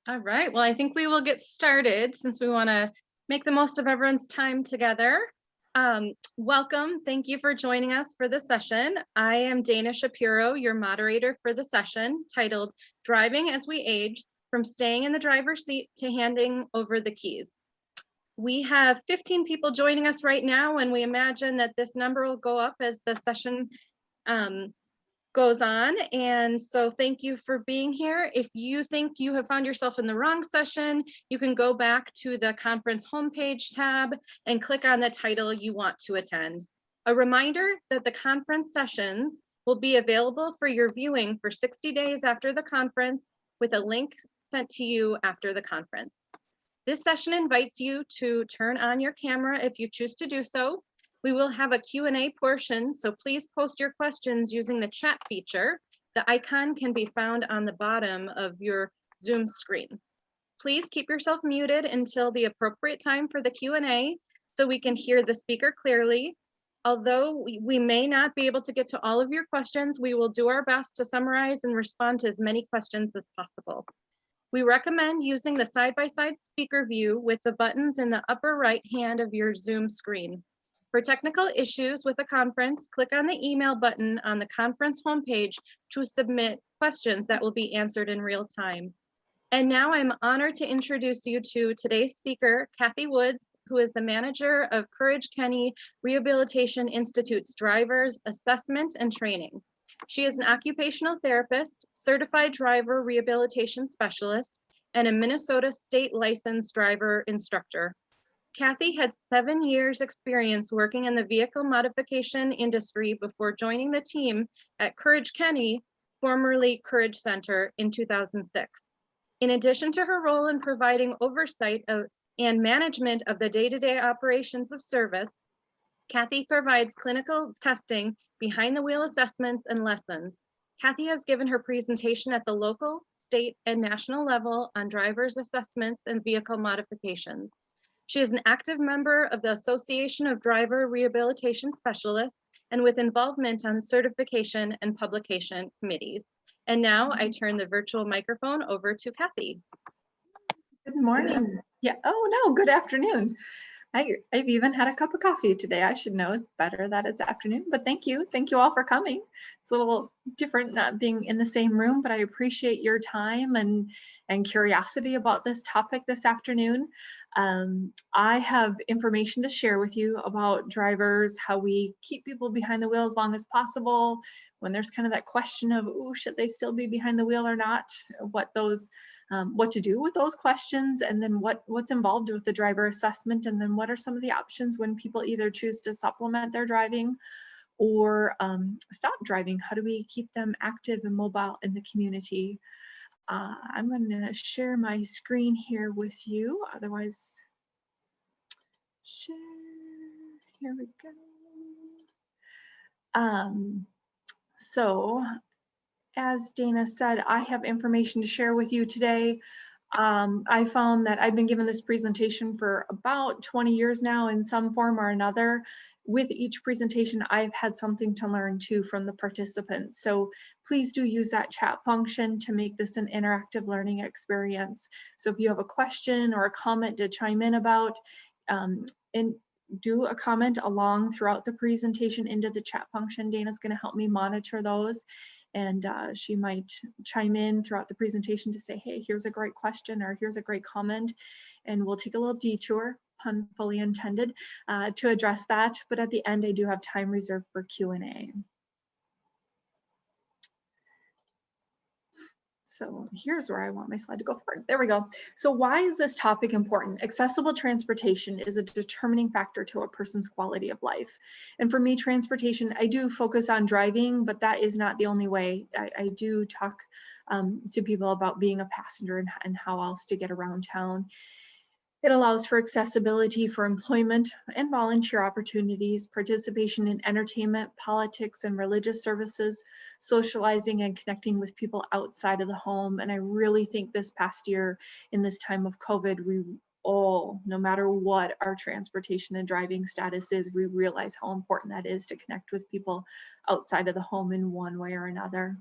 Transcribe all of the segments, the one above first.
All right. Well, I think we will get started since we want to make the most of everyone's time together. Welcome. Thank you for joining us for this session. I am Dana Shapiro, your moderator for the session titled Driving as We Age, From Staying in the Driver's Seat to Handing Over the Keys. We have 15 people joining us right now, and we imagine that this number will go up as the session goes on. And so thank you for being here. If you think you have found yourself in the wrong session, you can go back to the conference homepage tab and click on the title you want to attend. A reminder that the conference sessions will be available for your viewing for 60 days after the conference with a link sent to you after the conference. This session invites you to turn on your camera if you choose to do so. We will have a Q&A portion, so please post your questions using the chat feature. The icon can be found on the bottom of your Zoom screen. Please keep yourself muted until the appropriate time for the Q&A so we can hear the speaker clearly. Although we may not be able to get to all of your questions, we will do our best to summarize and respond to as many questions as possible. We recommend using the side-by-side speaker view with the buttons in the upper right hand of your Zoom screen. For technical issues with the conference, click on the email button on the conference homepage to submit questions that will be answered in real time. And now I'm honored to introduce you to today's speaker, Kathy Woods, who is the manager of Courage Kenny Rehabilitation Institute's Drivers Assessment and Training. She is an occupational therapist, certified driver rehabilitation specialist, and a Minnesota state licensed driver instructor. Kathy had 7 years experience working in the vehicle modification industry before joining the team at Courage Kenny, formerly Courage Center, in 2006. In addition to her role in providing oversight of and management of the day-to-day operations of service, Kathy provides clinical testing, behind the wheel assessments, and lessons. Kathy has given her presentation at the local, state, and national level on driver's assessments and vehicle modifications. She is an active member of the Association of Driver Rehabilitation Specialists and with involvement on certification and publication committees. And now I turn the virtual microphone over to Kathy. Good morning. Yeah. Oh no, good afternoon. I've even had a cup of coffee today. I should know better that it's afternoon, but thank you. Thank you all for coming. It's a little different not being in the same room, but I appreciate your time and curiosity about this topic this afternoon. I have information to share with you about drivers, how we keep people behind the wheel as long as possible. When there's kind of that question of, oh, should they still be behind the wheel or not? What to do with those questions, and then what's involved with the driver assessment, and then what are some of the options when people either choose to supplement their driving or stop driving. How do we keep them active and mobile in the community? I'm going to share my screen here with you. Otherwise, share. Here we go. So as Dana said, I have information to share with you today. I found that I've been given this presentation for about 20 years now in some form or another. With each presentation, I've had something to learn too from the participants. So please do use that chat function to make this an interactive learning experience. So if you have a question or a comment to chime in about, and do a comment along throughout the presentation into the chat function. Dana's going to help me monitor those. And she might chime in throughout the presentation to say, hey, here's a great question, or here's a great comment. And we'll take a little detour, pun fully intended, to address that. But at the end, I do have time reserved for Q&A. So here's where I want my slide to go forward. There we go. So why is this topic important? Accessible transportation is a determining factor to a person's quality of life. And for me, transportation, I do focus on driving, but that is not the only way. I do talk to people about being a passenger and how else to get around town. It allows for accessibility for employment and volunteer opportunities, participation in entertainment, politics, and religious services, socializing and connecting with people outside of the home. And I really think this past year, in this time of COVID, we all, no matter what our transportation and driving status is, we realize how important that is to connect with people outside of the home in one way or another.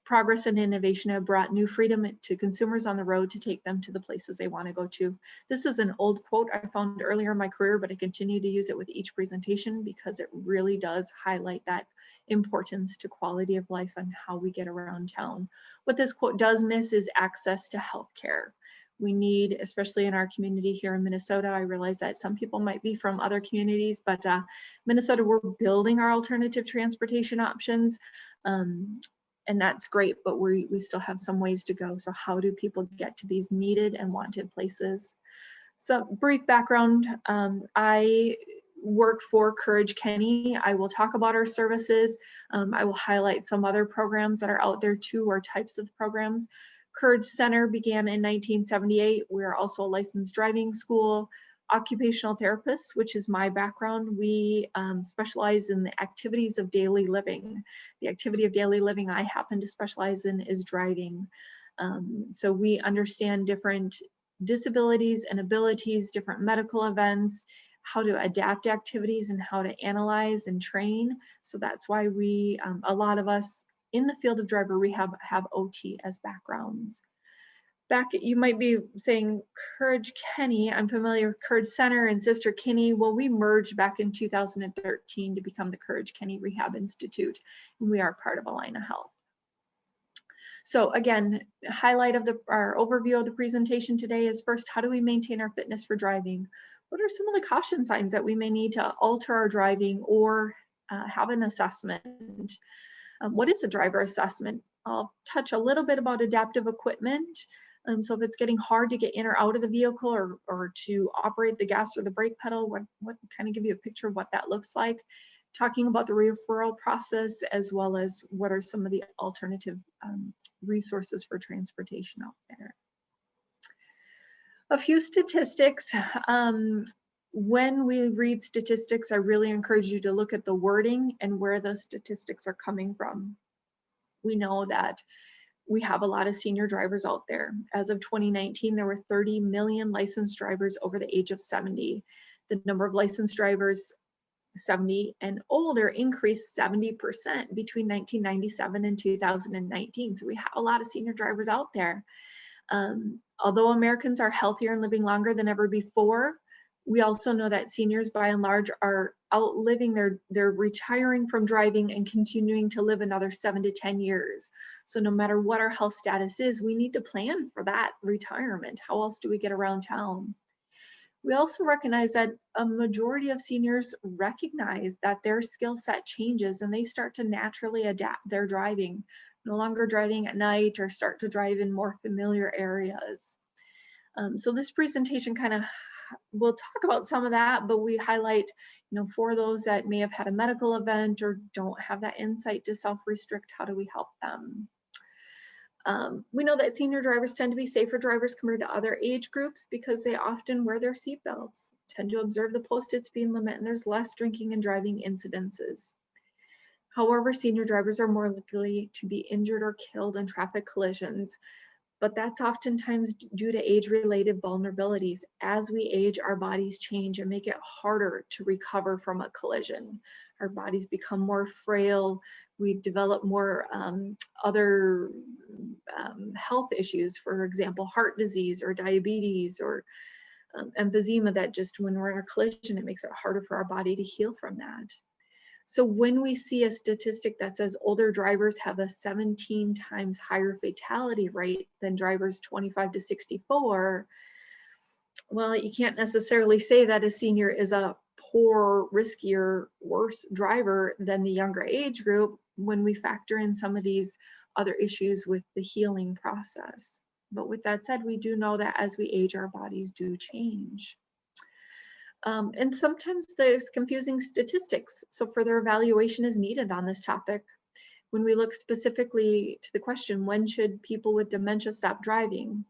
progress and innovation have brought new freedom to consumers on the road to take them to the places they want to go to. This is an old quote I found earlier in my career, but I continue to use it with each presentation because it really does highlight that importance to quality of life and how we get around town. What this quote does miss is access to healthcare. We need, especially in our community here in Minnesota, I realize that some people might be from other communities, but Minnesota, we're building our alternative transportation options. And that's great, but we still have some ways to go. So how do people get to these needed and wanted places? So brief background, I work for Courage Kenny. I will talk about our services. I will highlight some other programs that are out there too, or types of programs. Courage Center began in 1978. We are also a licensed driving school. Occupational therapists, which is my background, we specialize in the activities of daily living. The activity of daily living I happen to specialize in is driving. So we understand different disabilities and abilities, different medical events, how to adapt activities and how to analyze and train. So that's why we, a lot of us in the field of driver rehab have OT as backgrounds. You might be saying Courage Kenny. I'm familiar with Courage Center and Sister Kenny. Well, we merged back in 2013 to become the Courage Kenny Rehab Institute, and we are part of Allina Health. So again, highlight of our overview of the presentation today is first, how do we maintain our fitness for driving? What are some of the caution signs that we may need to alter our driving or have an assessment? What is a driver assessment? I'll touch a little bit about adaptive equipment. So if it's getting hard to get in or out of the vehicle or to operate the gas or the brake pedal, what kind of give you a picture of what that looks like. Talking about the referral process, as well as what are some of the alternative resources for transportation out there. A few statistics. When we read statistics, I really encourage you to look at the wording and where those statistics are coming from. We know that we have a lot of senior drivers out there. As of 2019, there were 30 million licensed drivers over the age of 70. The number of licensed drivers 70 and older increased 70% between 1997 and 2019. So we have a lot of senior drivers out there. Although Americans are healthier and living longer than ever before, we also know that seniors by and large are outliving they're retiring from driving and continuing to live another 7 to 10 years. So no matter what our health status is, we need to plan for that retirement. How else do we get around town? We also recognize that a majority of seniors recognize that their skill set changes and they start to naturally adapt their driving, no longer driving at night or start to drive in more familiar areas. So this presentation we'll talk about some of that, but we highlight, for those that may have had a medical event or don't have that insight to self-restrict, how do we help them? We know that senior drivers tend to be safer drivers compared to other age groups because they often wear their seatbelts, tend to observe the posted speed limit, and there's less drinking and driving incidences. However, senior drivers are more likely to be injured or killed in traffic collisions, but that's oftentimes due to age-related vulnerabilities. As we age, our bodies change and make it harder to recover from a collision. Our bodies become more frail. We develop more other health issues, for example, heart disease or diabetes or emphysema, that just when we're in a collision, it makes it harder for our body to heal from that. So when we see a statistic that says older drivers have a 17 times higher fatality rate than drivers 25 to 64, well, you can't necessarily say that a senior is a poor, riskier, worse driver than the younger age group when we factor in some of these other issues with the healing process. But with that said, we do know that as we age, our bodies do change. And sometimes there's confusing statistics, so further evaluation is needed on this topic. When we look specifically to the question, when should people with dementia stop driving?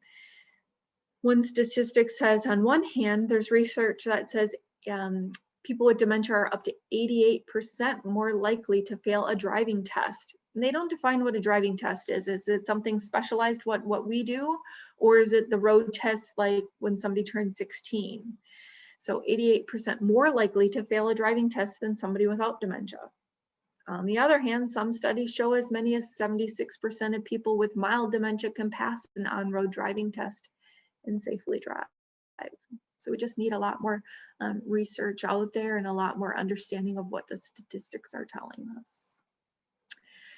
One statistic says, on one hand, there's research that says people with dementia are up to 88% more likely to fail a driving test. And they don't define what a driving test is. Is it something specialized, what we do, or is it the road test like when somebody turns 16? So 88% more likely to fail a driving test than somebody without dementia. On the other hand, some studies show as many as 76% of people with mild dementia can pass an on-road driving test and safely drive. So we just need a lot more research out there and a lot more understanding of what the statistics are telling us.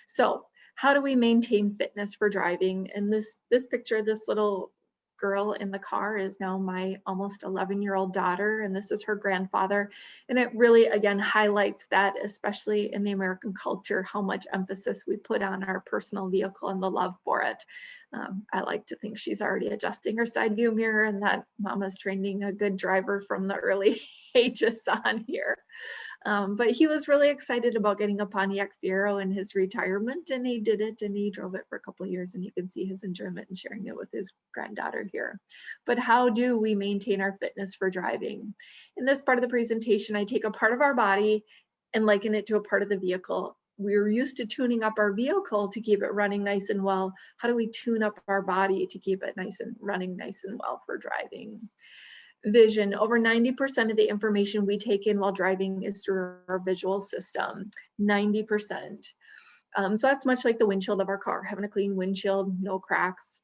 So how do we maintain fitness for driving? And this picture, this little girl in the car is now my almost 11-year-old daughter, and this is her grandfather. And it really, again, highlights that, especially in the American culture, how much emphasis we put on our personal vehicle and the love for it. I like to think she's already adjusting her side view mirror and that Mama's training a good driver from the early ages on here. But he was really excited about getting a Pontiac Fiero in his retirement, and he did it, and he drove it for a couple of years, and you can see his enjoyment in sharing it with his granddaughter here. But how do we maintain our fitness for driving? In this part of the presentation, I take a part of our body and liken it to a part of the vehicle. We're used to tuning up our vehicle to keep it running nice and well. How do we tune up our body to keep it nice and running nice and well for driving? Vision. Over 90% of the information we take in while driving is through our visual system, 90%. So that's much like the windshield of our car, having a clean windshield, no cracks.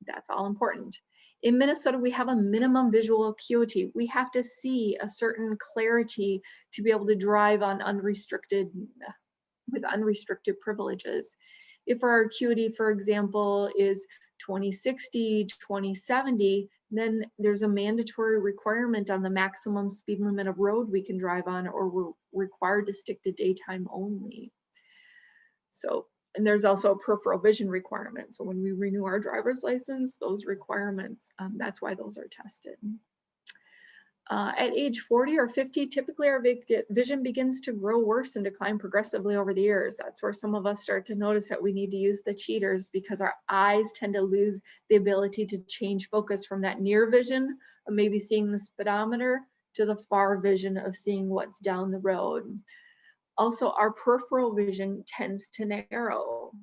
That's all important. In Minnesota, we have a minimum visual acuity. We have to see a certain clarity to be able to drive on with unrestricted privileges. If our acuity, for example, is 20/60, 20/70, then there's a mandatory requirement on the maximum speed limit of road we can drive on, or we're required to stick to daytime only. So, and there's also a peripheral vision requirement. So when we renew our driver's license, those requirements, that's why those are tested. At age 40 or 50, typically our vision begins to grow worse and decline progressively over the years. That's where some of us start to notice that we need to use the cheaters, because our eyes tend to lose the ability to change focus from that near vision of maybe seeing the speedometer to the far vision of seeing what's down the road. Also, our peripheral vision tends to narrow.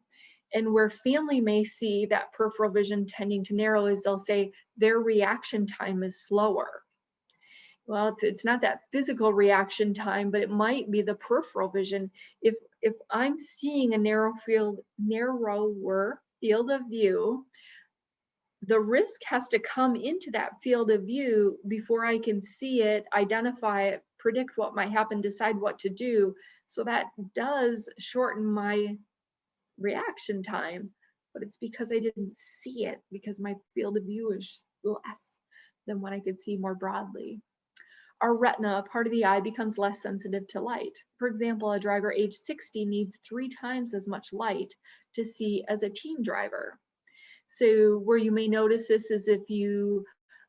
And where family may see that peripheral vision tending to narrow is they'll say their reaction time is slower. Well, it's not that physical reaction time, but it might be the peripheral vision. If I'm seeing a narrower field of view, the risk has to come into that field of view before I can see it, identify it, predict what might happen, decide what to do. So that does shorten my reaction time, but it's because I didn't see it, because my field of view is less than what I could see more broadly. Our retina, part of the eye, becomes less sensitive to light. For example, a driver age 60 needs 3 times as much light to see as a teen driver. So where you may notice this is if you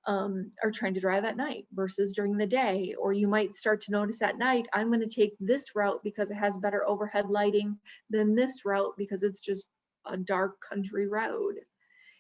are trying to drive at night versus during the day, or you might start to notice at night, I'm going to take this route because it has better overhead lighting than this route because it's just a dark country road.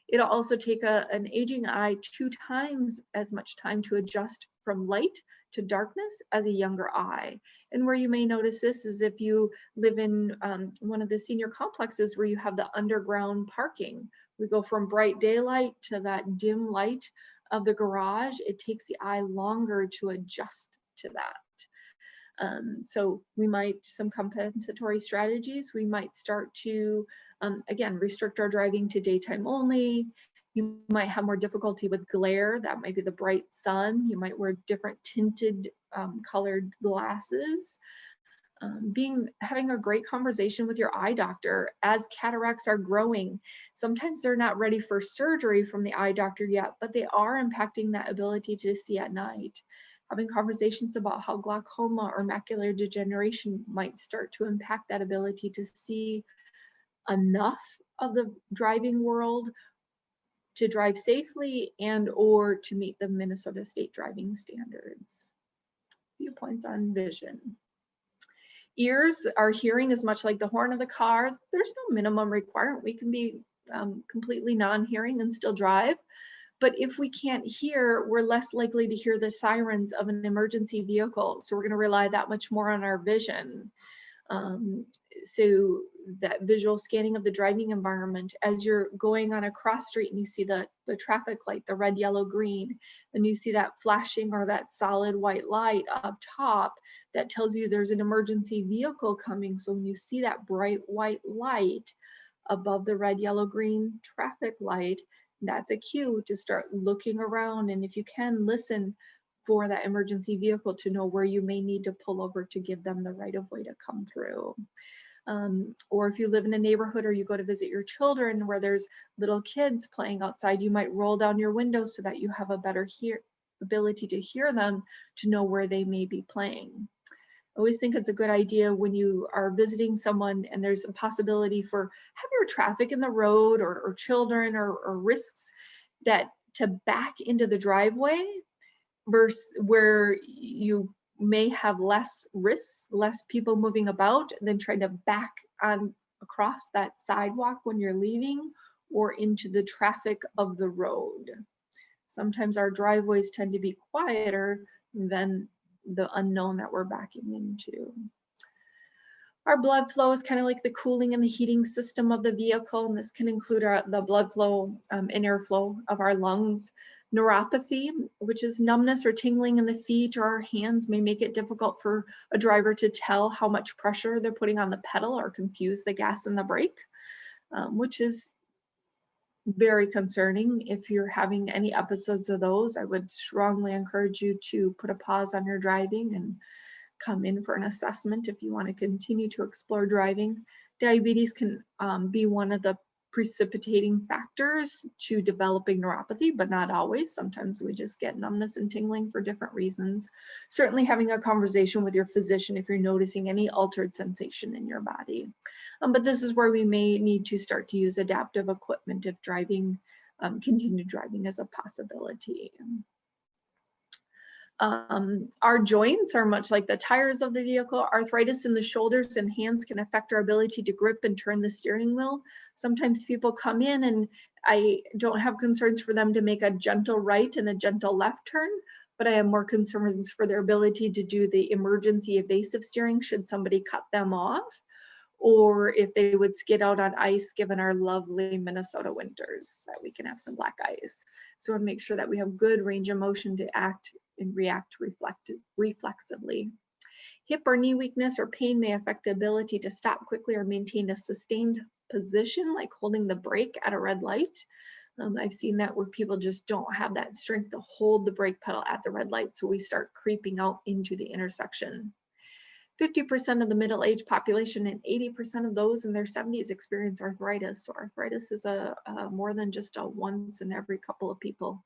It'll also take an aging eye 2 times as much time to adjust from light to darkness as a younger eye. And where you may notice this is if you live in one of the senior complexes where you have the underground parking. We go from bright daylight to that dim light of the garage. It takes the eye longer to adjust to that. So we might, some compensatory strategies, we might start to, again, restrict our driving to daytime only. You might have more difficulty with glare. That might be the bright sun. You might wear different tinted colored glasses. Having a great conversation with your eye doctor as cataracts are growing. Sometimes they're not ready for surgery from the eye doctor yet, but they are impacting that ability to see at night. Having conversations about how glaucoma or macular degeneration might start to impact that ability to see enough of the driving world to drive safely and or to meet the Minnesota state driving standards. Few points on vision. Ears, our hearing is much like the horn of the car. There's no minimum requirement. We can be completely non-hearing and still drive. But if we can't hear, we're less likely to hear the sirens of an emergency vehicle. So we're going to rely that much more on our vision. So that visual scanning of the driving environment as you're going on a cross street and you see the traffic light, the red, yellow, green, and you see that flashing or that solid white light up top, that tells you there's an emergency vehicle coming. So when you see that bright white light above the red, yellow, green traffic light, that's a cue to start looking around. And if you can, listen for that emergency vehicle to know where you may need to pull over to give them the right of way to come through. Or if you live in a neighborhood or you go to visit your children where there's little kids playing outside, you might roll down your window so that you have a better ability to hear them, to know where they may be playing. I always think it's a good idea when you are visiting someone and there's a possibility for heavier traffic in the road or children or risks, that to back into the driveway versus where you may have less risks, less people moving about, than trying to back on across that sidewalk when you're leaving or into the traffic of the road. Sometimes our driveways tend to be quieter than the unknown that we're backing into. Our blood flow is kind of like the cooling and the heating system of the vehicle, and this can include the blood flow and airflow of our lungs. Neuropathy, which is numbness or tingling in the feet or our hands, may make it difficult for a driver to tell how much pressure they're putting on the pedal or confuse the gas and the brake, which is very concerning. If you're having any episodes of those, I would strongly encourage you to put a pause on your driving and come in for an assessment if you want to continue to explore driving. Diabetes can be one of the precipitating factors to developing neuropathy, but not always. Sometimes we just get numbness and tingling for different reasons. Certainly having a conversation with your physician if you're noticing any altered sensation in your body. But this is where we may need to start to use adaptive equipment if driving, continued driving is a possibility. Our joints are much like the tires of the vehicle. Arthritis in the shoulders and hands can affect our ability to grip and turn the steering wheel. Sometimes people come in and I don't have concerns for them to make a gentle right and a gentle left turn, but I have more concerns for their ability to do the emergency evasive steering should somebody cut them off, or if they would skid out on ice given our lovely Minnesota winters, that we can have some black ice. So we'll make sure that we have good range of motion to act and react reflexively. Hip or knee weakness or pain may affect the ability to stop quickly or maintain a sustained position, like holding the brake at a red light. I've seen that where people just don't have that strength to hold the brake pedal at the red light, so we start creeping out into the intersection. 50% of the middle-aged population and 80% of those in their 70s experience arthritis. So arthritis is more than just a once in every couple of people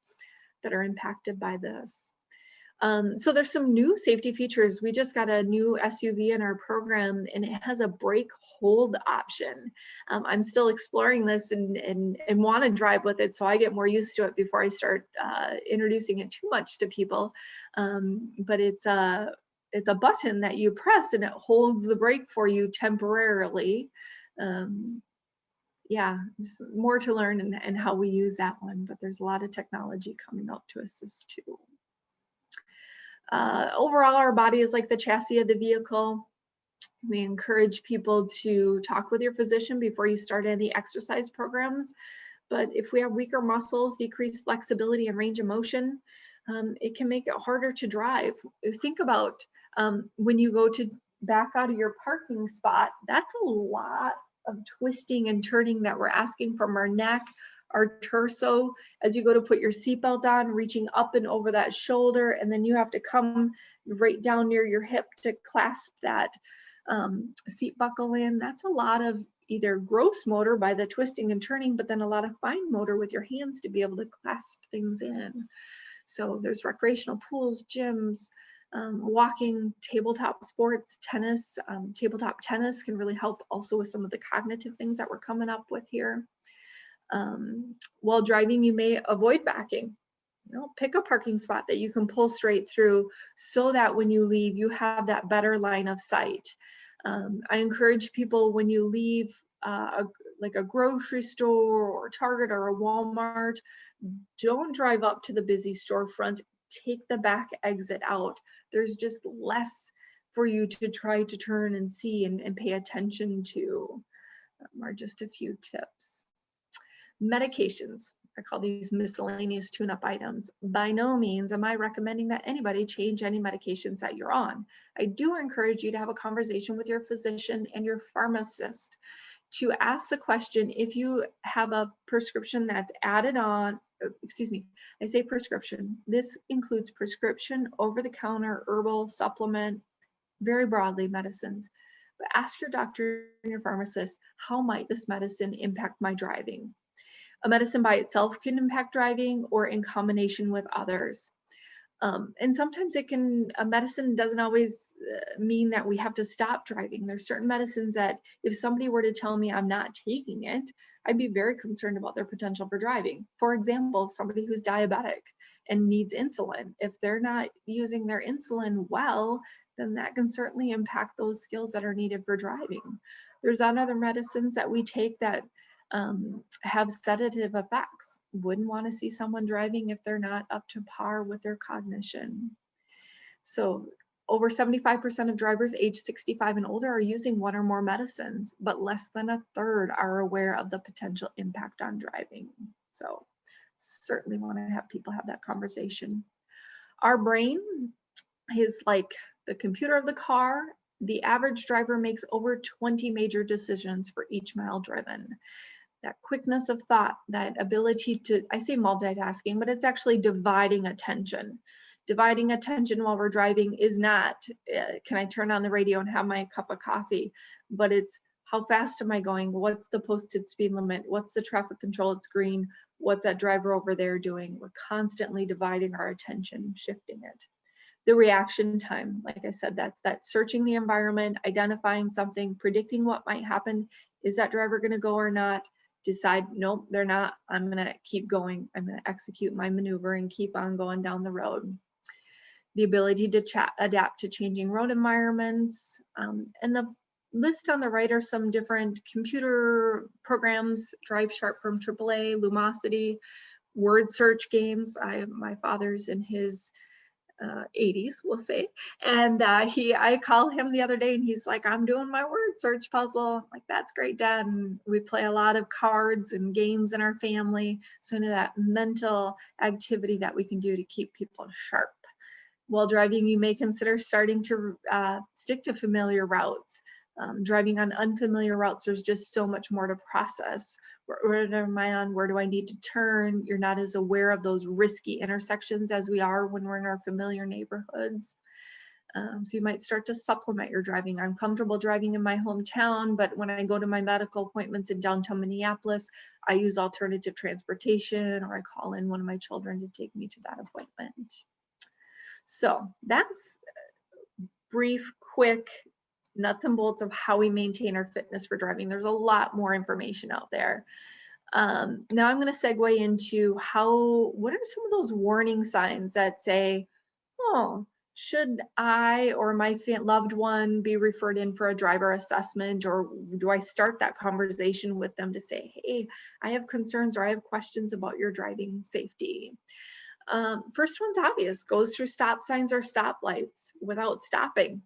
that are impacted by this. So there's some new safety features. We just got a new SUV in our program and it has a brake hold option. I'm still exploring this and want to drive with it, so I get more used to it before I start introducing it too much to people. But it's a button that you press and it holds the brake for you temporarily. Yeah, there's more to learn and how we use that one, but there's a lot of technology coming out to assist too. Overall, our body is like the chassis of the vehicle. We encourage people to talk with your physician before you start any exercise programs. But if we have weaker muscles, decreased flexibility and range of motion, it can make it harder to drive. Think about when you go to back out of your parking spot, that's a lot of twisting and turning that we're asking from our neck, our torso, as you go to put your seatbelt on, reaching up and over that shoulder, and then you have to come right down near your hip to clasp that seat buckle in. That's a lot of either gross motor by the twisting and turning, but then a lot of fine motor with your hands to be able to clasp things in. So there's recreational pools, gyms, walking, tabletop sports, tennis. Tabletop tennis can really help also with some of the cognitive things that we're coming up with here. While driving, you may avoid backing. Pick a parking spot that you can pull straight through so that when you leave, you have that better line of sight. I encourage people when you leave like a grocery store or Target or a Walmart, don't drive up to the busy storefront. Take the back exit out. There's just less for you to try to turn and see and pay attention to are just a few tips. Medications. I call these miscellaneous tune-up items. By no means am I recommending that anybody change any medications that you're on. I do encourage you to have a conversation with your physician and your pharmacist to ask the question, if you have a prescription that's added on, excuse me, I say prescription, this includes prescription, over-the-counter, herbal, supplement, very broadly medicines. But ask your doctor and your pharmacist, how might this medicine impact my driving? A medicine by itself can impact driving or in combination with others. And sometimes a medicine doesn't always mean that we have to stop driving. There's certain medicines that if somebody were to tell me I'm not taking it, I'd be very concerned about their potential for driving. For example, somebody who's diabetic and needs insulin, if they're not using their insulin well, then that can certainly impact those skills that are needed for driving. There's other medicines that we take that have sedative effects. Wouldn't want to see someone driving if they're not up to par with their cognition. So over 75% of drivers age 65 and older are using one or more medicines, but less than a third are aware of the potential impact on driving. So certainly want to have people have that conversation. Our brain is like the computer of the car. The average driver makes over 20 major decisions for each mile driven. That quickness of thought, that ability to, I say multitasking, but it's actually dividing attention. Dividing attention while we're driving is not, can I turn on the radio and have my cup of coffee? But it's, how fast am I going? What's the posted speed limit? What's the traffic control? It's green. What's that driver over there doing? We're constantly dividing our attention, shifting it. The reaction time, like I said, that's that searching the environment, identifying something, predicting what might happen. Is that driver going to go or not? Decide, nope, they're not. I'm going to keep going. I'm going to execute my maneuver and keep on going down the road. The ability to adapt to changing road environments. And the list on the right are some different computer programs, DriveSharp from AAA, Lumosity, word search games. My father's in his 80s, we'll say. And I call him the other day and he's like, I'm doing my word search puzzle. I'm like, that's great, Dad. And we play a lot of cards and games in our family. So into that mental activity that we can do to keep people sharp. While driving, you may consider starting to stick to familiar routes. Driving on unfamiliar routes, there's just so much more to process. Where am I on? Where do I need to turn? You're not as aware of those risky intersections as we are when we're in our familiar neighborhoods. So you might start to supplement your driving. I'm comfortable driving in my hometown, but when I go to my medical appointments in downtown Minneapolis, I use alternative transportation, or I call in one of my children to take me to that appointment. So that's brief, quick, nuts and bolts of how we maintain our fitness for driving. There's a lot more information out there. Now I'm going to segue into what are some of those warning signs that say, oh, should I or my loved one be referred in for a driver assessment, or do I start that conversation with them to say, hey, I have concerns or I have questions about your driving safety? First one's obvious, goes through stop signs or stoplights without stopping.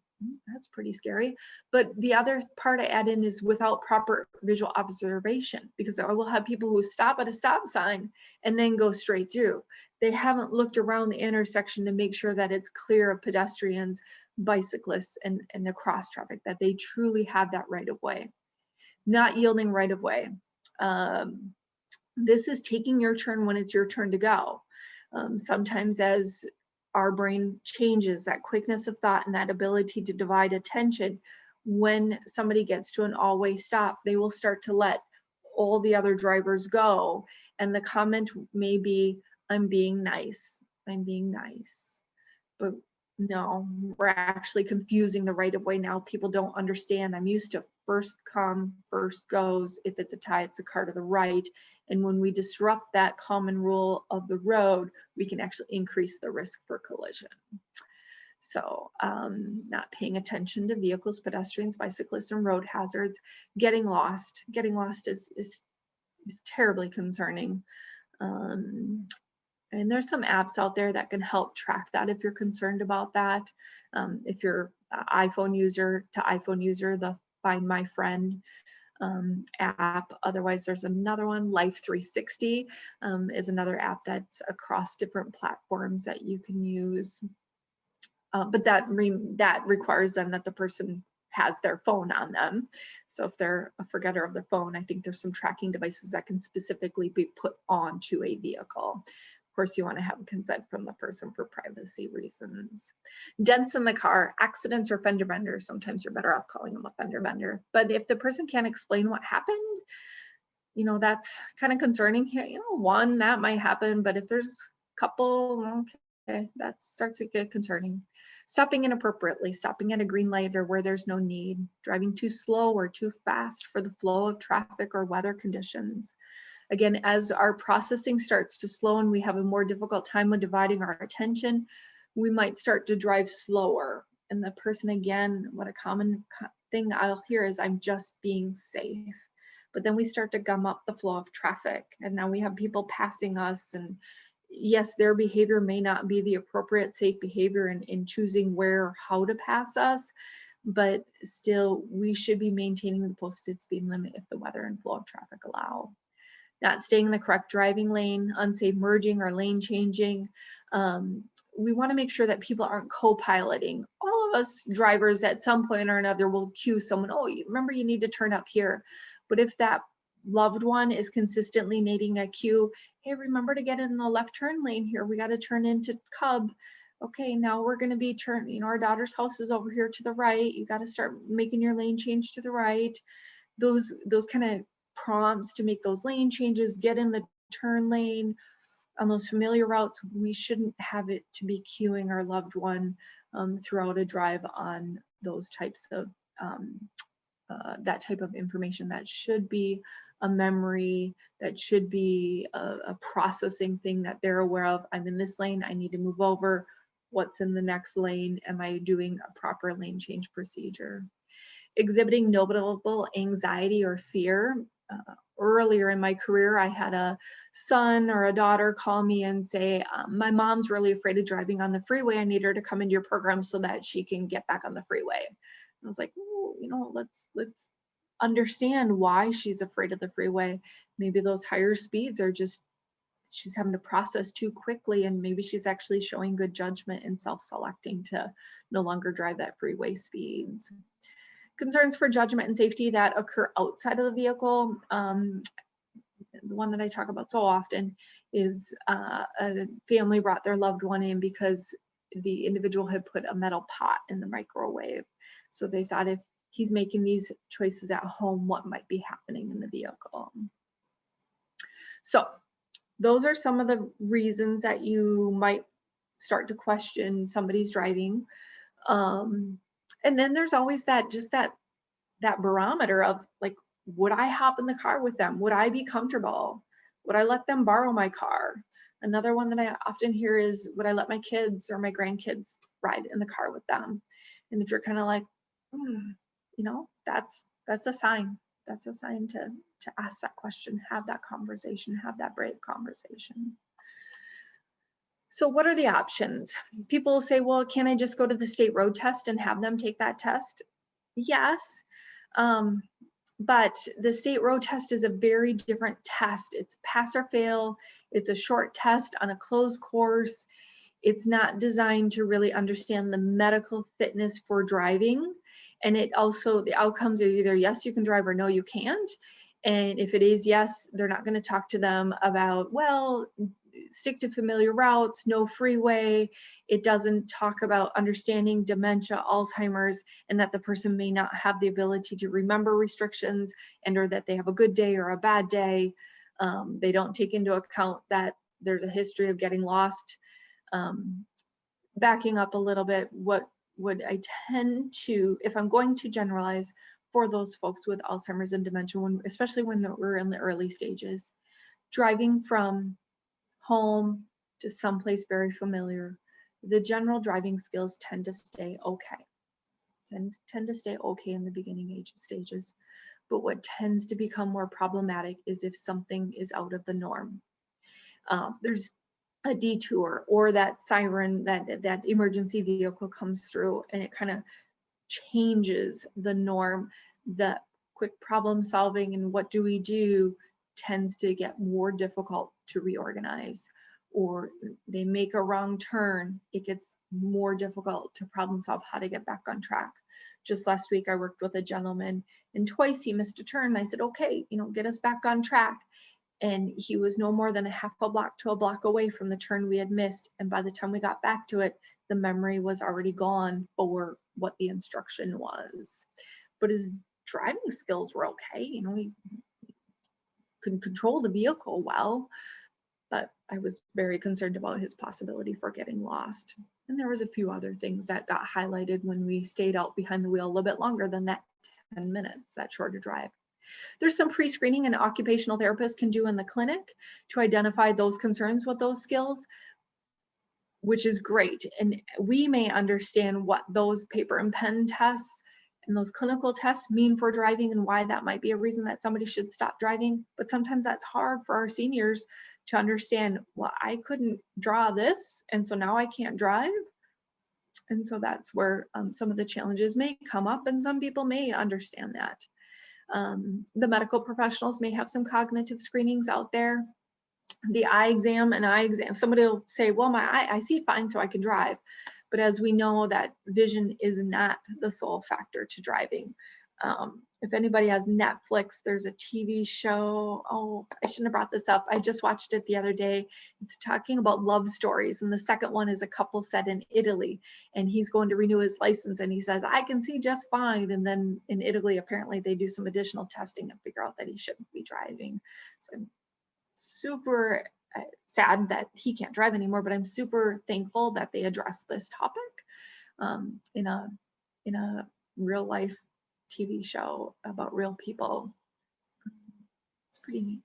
That's pretty scary. But the other part I add in is without proper visual observation, because I will have people who stop at a stop sign and then go straight through. They haven't looked around the intersection to make sure that it's clear of pedestrians, bicyclists, and the cross traffic, that they truly have that right of way. Not yielding right of way. This is taking your turn when it's your turn to go. Sometimes as our brain changes, that quickness of thought and that ability to divide attention, when somebody gets to an all-way stop, they will start to let all the other drivers go. And the comment may be, I'm being nice, I'm being nice. But no, we're actually confusing the right of way now. People don't understand. I'm used to first come, first goes. If it's a tie, it's a car to the right. And when we disrupt that common rule of the road, we can actually increase the risk for collision. So not paying attention to vehicles, pedestrians, bicyclists, and road hazards. Getting lost is terribly concerning. And there's some apps out there that can help track that if you're concerned about that. If you're an iPhone user, to iPhone user, the Find My Friend app. Otherwise, there's another one, Life 360 is another app that's across different platforms that you can use. But that requires then that the person has their phone on them. So if they're a forgetter of their phone, I think there's some tracking devices that can specifically be put onto a vehicle. Of course, you want to have consent from the person for privacy reasons. Dents in the car, accidents or fender benders. Sometimes you're better off calling them a fender bender. But if the person can't explain what happened, that's kind of concerning here. One, that might happen, but if there's a couple, okay, that starts to get concerning. Stopping inappropriately, stopping at a green light or where there's no need, driving too slow or too fast for the flow of traffic or weather conditions. Again, as our processing starts to slow and we have a more difficult time with dividing our attention, we might start to drive slower. And the person, again, what a common thing I'll hear is, I'm just being safe. But then we start to gum up the flow of traffic, and now we have people passing us, and yes, their behavior may not be the appropriate safe behavior in choosing where or how to pass us, but still we should be maintaining the posted speed limit if the weather and flow of traffic allow. Not staying in the correct driving lane, unsafe merging or lane changing. We want to make sure that people aren't co-piloting. All of us drivers at some point or another will cue someone, oh, remember you need to turn up here. But if that loved one is consistently needing a cue, hey, remember to get in the left turn lane here. We got to turn into Cub. Okay, now we're going to be turning, our daughter's house is over here to the right. You got to start making your lane change to the right. Those kind of prompts to make those lane changes, get in the turn lane on those familiar routes. We shouldn't have it to be cueing our loved one throughout a drive on those types of that type of information. That should be a memory, that should be a processing thing that they're aware of. I'm in this lane, I need to move over. What's in the next lane? Am I doing a proper lane change procedure? Exhibiting notable anxiety or fear. Earlier in my career, I had a son or a daughter call me and say, my mom's really afraid of driving on the freeway. I need her to come into your program so that she can get back on the freeway. I was like, let's understand why she's afraid of the freeway. Maybe those higher speeds are just, she's having to process too quickly, and maybe she's actually showing good judgment and self-selecting to no longer drive at freeway speeds. Concerns for judgment and safety that occur outside of the vehicle. The one that I talk about so often is a family brought their loved one in because the individual had put a metal pot in the microwave. So they thought, if he's making these choices at home, what might be happening in the vehicle? So those are some of the reasons that you might start to question somebody's driving. And then there's always that barometer of like, would I hop in the car with them? Would I be comfortable? Would I let them borrow my car? Another one that I often hear is, would I let my kids or my grandkids ride in the car with them? And if you're kind of like, that's a sign. That's a sign to ask that question, have that conversation, have that brave conversation. So what are the options? People say, well, can I just go to the state road test and have them take that test? Yes, but the state road test is a very different test. It's pass or fail. It's a short test on a closed course. It's not designed to really understand the medical fitness for driving. And it also, the outcomes are either yes, you can drive, or no, you can't. And if it is yes, they're not going to talk to them about, well, stick to familiar routes, no freeway. It doesn't talk about understanding dementia, Alzheimer's, and that the person may not have the ability to remember restrictions, and or that they have a good day or a bad day. They don't take into account that there's a history of getting lost. Backing up a little bit, what would I tend to, if I'm going to generalize for those folks with Alzheimer's and dementia, especially when we're in the early stages, driving from home to someplace very familiar, the general driving skills tend to stay okay. Tend to stay okay in the beginning age stages. But what tends to become more problematic is if something is out of the norm. There's a detour or that siren, that emergency vehicle comes through, and it kind of changes the norm. The quick problem solving and what do we do tends to get more difficult to reorganize. Or they make a wrong turn, it gets more difficult to problem solve how to get back on track. Just last week I worked with a gentleman, and twice he missed a turn. I said, okay, get us back on track. And he was no more than a half a block to a block away from the turn we had missed. And by the time we got back to it, the memory was already gone for what the instruction was. But his driving skills were okay. He could control the vehicle well, but I was very concerned about his possibility for getting lost. And there was a few other things that got highlighted when we stayed out behind the wheel a little bit longer than that 10 minutes, that shorter drive. There's some pre-screening an occupational therapist can do in the clinic to identify those concerns with those skills, which is great. And we may understand what those paper and pen tests and those clinical tests mean for driving and why that might be a reason that somebody should stop driving. But sometimes that's hard for our seniors to understand, well, I couldn't draw this, and so now I can't drive. And so that's where some of the challenges may come up, and some people may understand that. The medical professionals may have some cognitive screenings out there. The eye exam, somebody will say, well, my eye, I see fine, so I can drive. But as we know, that vision is not the sole factor to driving. If anybody has Netflix, there's a TV show. Oh, I shouldn't have brought this up. I just watched it the other day. It's talking about love stories. And the second one is a couple set in Italy. And he's going to renew his license. And he says, I can see just fine. And then in Italy, apparently they do some additional testing and figure out that he shouldn't be driving. So I'm super sad that he can't drive anymore, but I'm super thankful that they address this topic in a real life TV show about real people. It's pretty neat.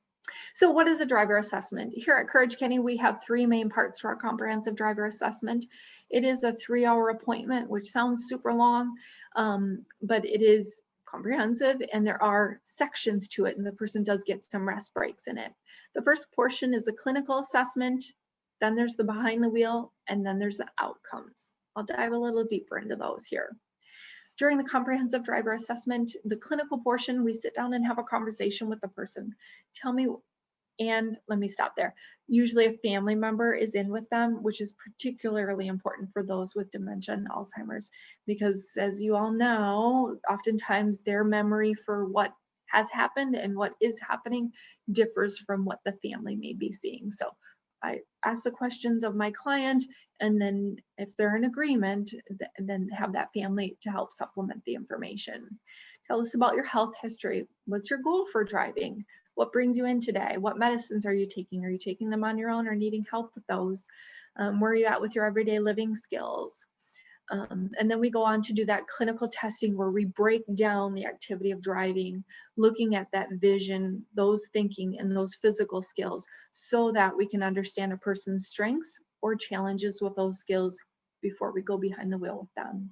So what is a driver assessment? Here at Courage Kenny, we have 3 main parts to our comprehensive driver assessment. It is a 3-hour appointment, which sounds super long, but it is comprehensive, and there are sections to it, and the person does get some rest breaks in it. The first portion is a clinical assessment, then there's the behind the wheel, and then there's the outcomes. I'll dive a little deeper into those here. During the comprehensive driver assessment, the clinical portion, we sit down and have a conversation with the person. Tell me, and let me stop there. Usually a family member is in with them, which is particularly important for those with dementia and Alzheimer's, because as you all know, oftentimes their memory for what has happened and what is happening differs from what the family may be seeing. So I ask the questions of my client, and then if they're in agreement, then have that family to help supplement the information. Tell us about your health history. What's your goal for driving? What brings you in today? What medicines are you taking? Are you taking them on your own or needing help with those? Where are you at with your everyday living skills? And then we go on to do that clinical testing where we break down the activity of driving, looking at that vision, those thinking, and those physical skills, so that we can understand a person's strengths or challenges with those skills before we go behind the wheel with them.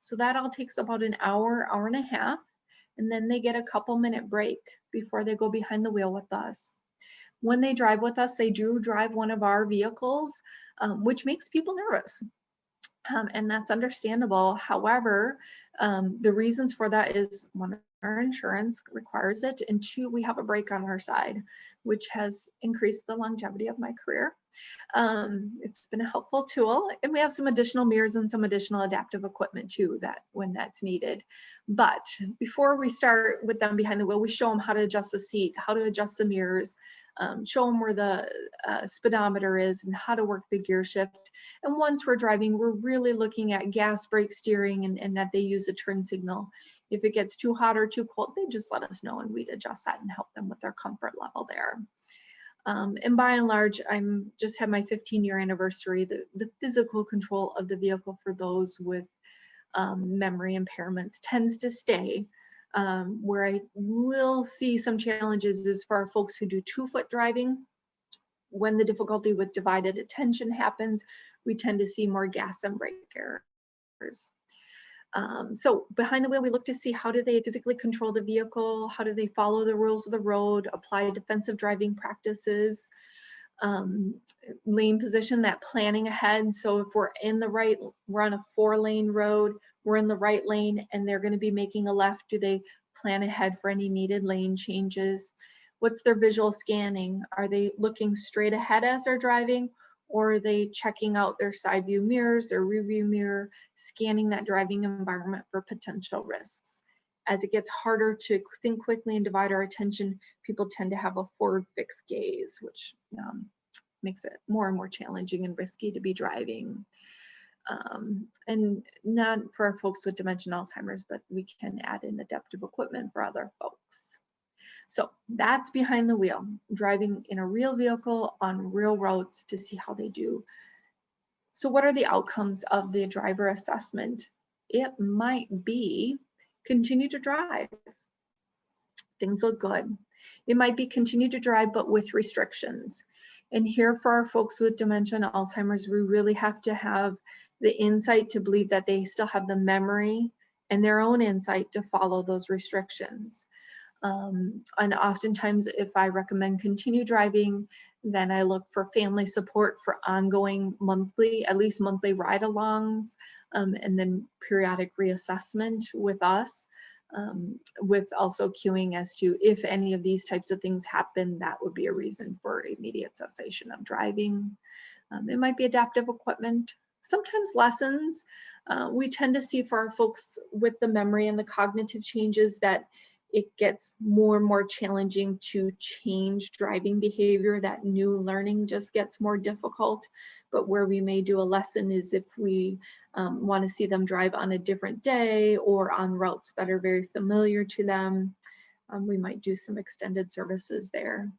So that all takes about an hour, hour and a half, and then they get a couple minute break before they go behind the wheel with us. When they drive with us, they do drive one of our vehicles, which makes people nervous. And that's understandable. However, the reasons for that is, 1, our insurance requires it, and 2, we have a brake on our side, which has increased the longevity of my career. It's been a helpful tool, and we have some additional mirrors and some additional adaptive equipment too, that when that's needed. But before we start with them behind the wheel, we show them how to adjust the seat, how to adjust the mirrors, show them where the speedometer is and how to work the gear shift. And once we're driving, we're really looking at gas, brake, steering, and that they use the turn signal. If it gets too hot or too cold, they just let us know and we'd adjust that and help them with their comfort level there. And by and large, I'm just had my 15-year anniversary. The physical control of the vehicle for those with memory impairments tends to stay. Where I will see some challenges is for our folks who do 2-foot driving. When the difficulty with divided attention happens, we tend to see more gas and brake errors. So behind the wheel, we look to see how do they physically control the vehicle, how do they follow the rules of the road, apply defensive driving practices. lane position, that planning ahead. So if we're on a 4-lane road, we're in the right lane and they're going to be making a left, do they plan ahead for any needed lane changes? What's their visual scanning? Are they looking straight ahead as they're driving, or are they checking out their side view mirrors, their rear view mirror, scanning that driving environment for potential risks? As it gets harder to think quickly and divide our attention, people tend to have a forward fixed gaze, which makes it more and more challenging and risky to be driving. And not for our folks with dementia and Alzheimer's, but we can add in adaptive equipment for other folks. So that's behind the wheel, driving in a real vehicle on real roads to see how they do. So what are the outcomes of the driver assessment? It might be continue to drive. Things look good. It might be continue to drive, but with restrictions. And here for our folks with dementia and Alzheimer's, we really have to have the insight to believe that they still have the memory and their own insight to follow those restrictions. And oftentimes, if I recommend continue driving, then I look for family support for ongoing at least monthly ride-alongs, and then periodic reassessment with us, with also cueing as to if any of these types of things happen, that would be a reason for immediate cessation of driving. It might be adaptive equipment, sometimes lessons. We tend to see for our folks with the memory and the cognitive changes that it gets more and more challenging to change driving behavior. That new learning just gets more difficult. But where we may do a lesson is if we want to see them drive on a different day or on routes that are very familiar to them, we might do some extended services there.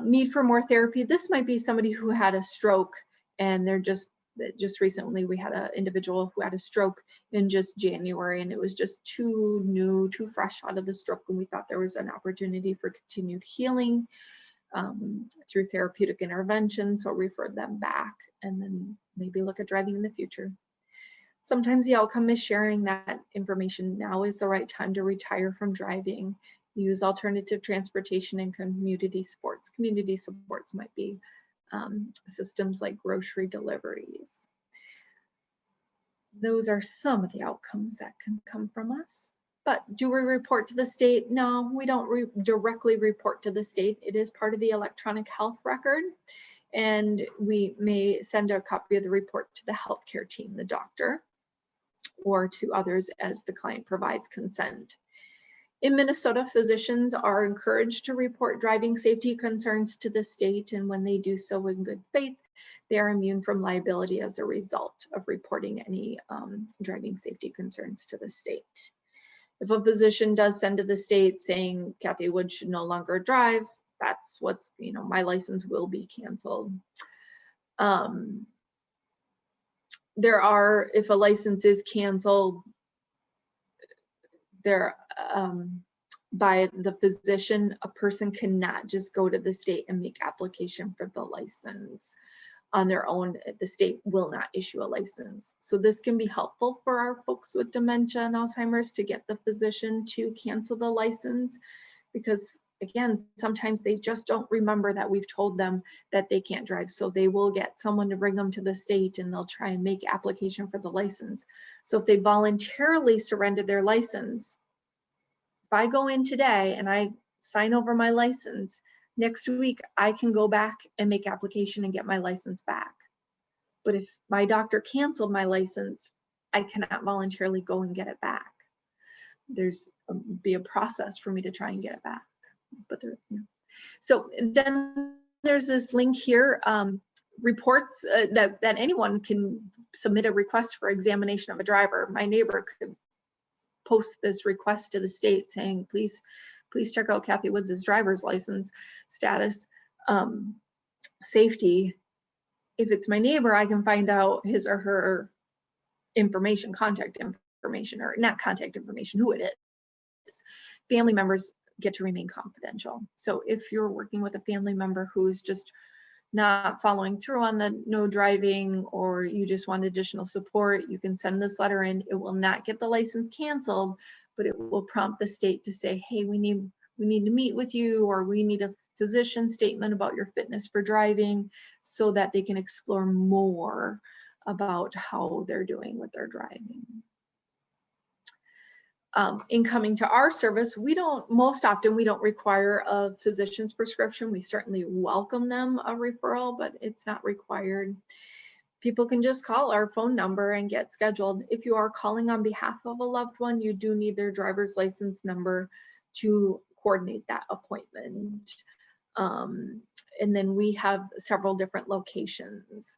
Need for more therapy. This might be somebody who had a stroke and they're just recently we had an individual who had a stroke in just January, and it was just too new, too fresh out of the stroke, and we thought there was an opportunity for continued healing through therapeutic intervention, so referred them back and then maybe look at driving in the future. Sometimes the outcome is sharing that information. Now is the right time to retire from driving. Use alternative transportation and community supports. Community supports might be systems like grocery deliveries. Those are some of the outcomes that can come from us. But do we report to the state? No, we don't directly report to the state. It is part of the electronic health record, and we may send a copy of the report to the healthcare team, the doctor, or to others as the client provides consent. In Minnesota, physicians are encouraged to report driving safety concerns to the state, and when they do so in good faith, they are immune from liability as a result of reporting any driving safety concerns to the state. If a physician does send to the state saying Kathy Wood should no longer drive, that's what's, my license will be canceled. If a license is canceled, by the physician, a person cannot just go to the state and make application for the license on their own. The state will not issue a license. So this can be helpful for our folks with dementia and Alzheimer's to get the physician to cancel the license, because again, sometimes they just don't remember that we've told them that they can't drive. So they will get someone to bring them to the state and they'll try and make application for the license. So if they voluntarily surrender their license, if I go in today and I sign over my license, next week I can go back and make application and get my license back. But if my doctor canceled my license, I cannot voluntarily go and get it back. There's be a process for me to try and get it back. But so then there's this link here, reports that anyone can submit a request for examination of a driver. My neighbor could post this request to the state saying, please check out Kathy Woods' driver's license status, safety. If it's my neighbor, I can find out his or her information, contact information, or not contact information, who it is. Family members get to remain confidential. So if you're working with a family member who's just not following through on the no driving, or you just want additional support, you can send this letter in. It will not get the license canceled, but it will prompt the state to say, hey, we need we need to meet with you, or we need a physician statement about your fitness for driving, so that they can explore more about how they're doing with their driving. In coming to our service, most often we don't require a physician's prescription. We certainly welcome them a referral, but it's not required. People can just call our phone number and get scheduled. If you are calling on behalf of a loved one, you do need their driver's license number to coordinate that appointment. And then we have several different locations.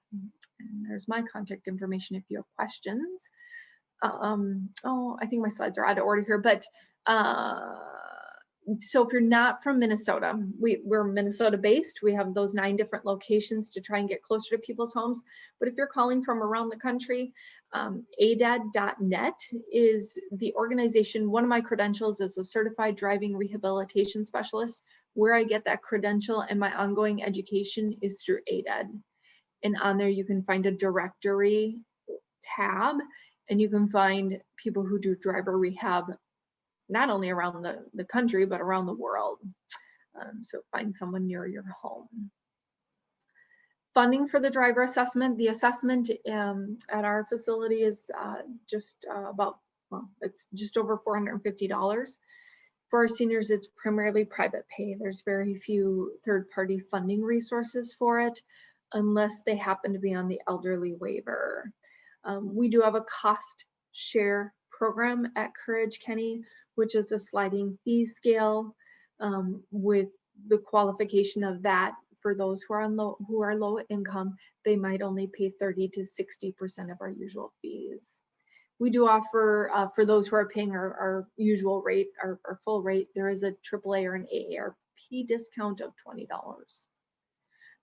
And there's my contact information if you have questions. Oh, I think my slides are out of order here, but so if you're not from Minnesota, we're Minnesota based. We have those 9 different locations to try and get closer to people's homes. But if you're calling from around the country, ADAD.net is the organization. One of my credentials is a certified driving rehabilitation specialist. Where I get that credential and my ongoing education is through ADAD. And on there you can find a directory tab, and you can find people who do driver rehab, not only around the country, but around the world. So find someone near your home. Funding for the driver assessment. The assessment at our facility is it's just over $450. For our seniors, it's primarily private pay. There's very few third-party funding resources for it, unless they happen to be on the elderly waiver. We do have a cost share program at Courage Kenny, which is a sliding fee scale with the qualification of that for those who are low income, they might only pay 30 to 60% of our usual fees. We do offer, for those who are paying our usual rate, our full rate, there is a AAA or an AARP discount of $20.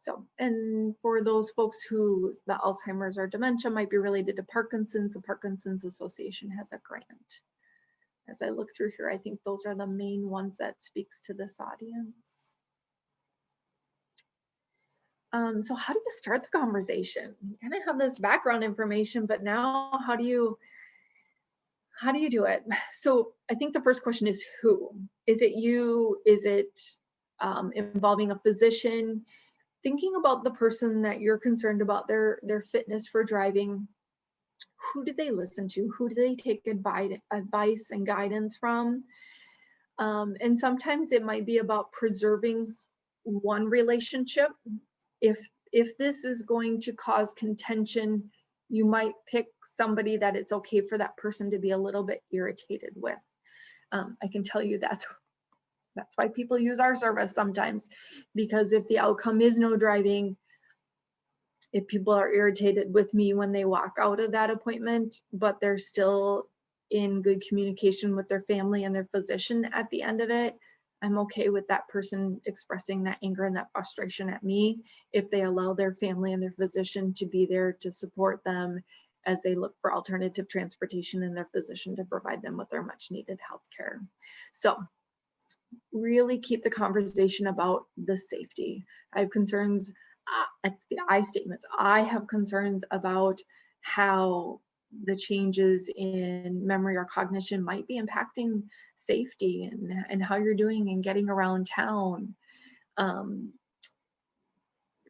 So, and for those folks who the Alzheimer's or dementia might be related to Parkinson's, the Parkinson's Association has a grant. As I look through here, I think those are the main ones that speaks to this audience. So how do you start the conversation? You kind of have this background information, but now how do you do it? So I think the first question is who? Is it you? Is it involving a physician? Thinking about the person that you're concerned about their fitness for driving. Who do they listen to? Who do they take advice and guidance from? And sometimes it might be about preserving one relationship. If this is going to cause contention, you might pick somebody that it's okay for that person to be a little bit irritated with. I can tell you that's why people use our service sometimes, because if the outcome is no driving, if people are irritated with me when they walk out of that appointment, but they're still in good communication with their family and their physician at the end of it, I'm okay with that person expressing that anger and that frustration at me if they allow their family and their physician to be there to support them as they look for alternative transportation and their physician to provide them with their much needed health care. So really keep the conversation about the safety. I have concerns at the I statements. I have concerns about how the changes in memory or cognition might be impacting safety and how you're doing and getting around town.